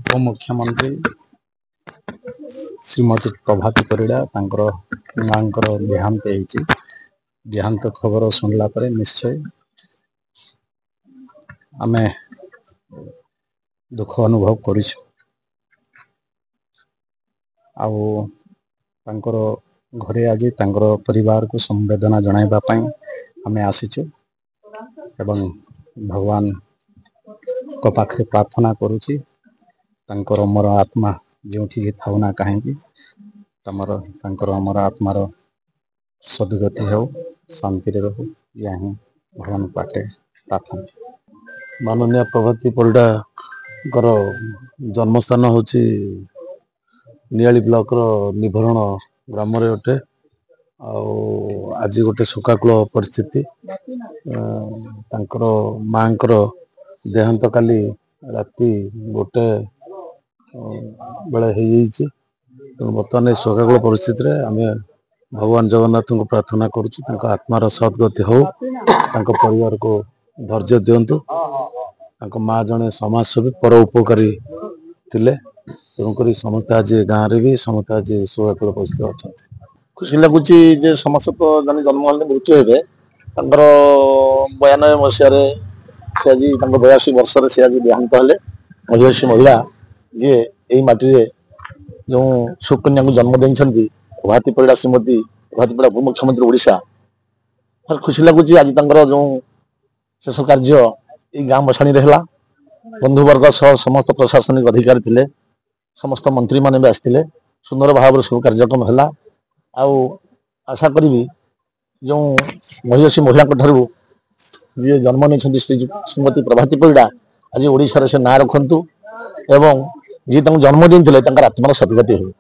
उपमुख्यमंत्री श्रीमती प्रभाती परिड़ा मांकर देहांत होती। देहांत खबर शुणला पर निश्चय आमे दुख अनुभव करिछु। घरे आज परिवार को संवेदना जणाइबा पई आमे आसीछु एवं भगवान को पाखरे प्रार्थना करुछि तांकर अमर आत्मा जोठी थाउ ना कहीं तांकर अमर आत्मार सदगति हो शांति रहू या ही भगवान पाटे प्रार्थना। माननीय प्रभाती परिड़ा जन्मस्थान होची नियाली ब्लॉक निभरण ग्राम अटे। आज गोटे शोकाकूल परिस्थिति माँ देहांत काली राति गोटे बेले बर्तमान शोकाकूल परिस्थिति आम भगवान जगन्नाथ को प्रार्थना करुँ आत्मार सद्गति हो परिवार को धैर्य दिंतु। माँ जड़े समाजसेवी पर उपकारी थिले तेणुक समस्त आज गाँव भी समस्त आज शोकाकूल परिस्थिति अच्छा। खुशी लगुच समस्त तो जन जन्म मृत्यु हे 92 मसीह से आज 82 वर्ष से आज देहांत हेले। आदिवासी महिला जी यही माटी जो सुकन्या को जन्म देती प्रभाती परिड़ा श्रीमती प्रभाती परिड़ा उपमुख्यमंत्री ओडिशा खुशी लगुच आज जो शेष कार्य ये गाँ बसाणी है बंधुवर्ग सह समस्त प्रशासनिक अधिकारी थे समस्त मंत्री मैंने भी आसते सुंदर भाव सब कार्यक्रम है। आशा करी जो महिषी महिला जी जन्म नहीं श्रीमती प्रभाती परिड़ा आज ओडिशार से ना रखु एवं जी जन्म देते आत्मार सदगति हो।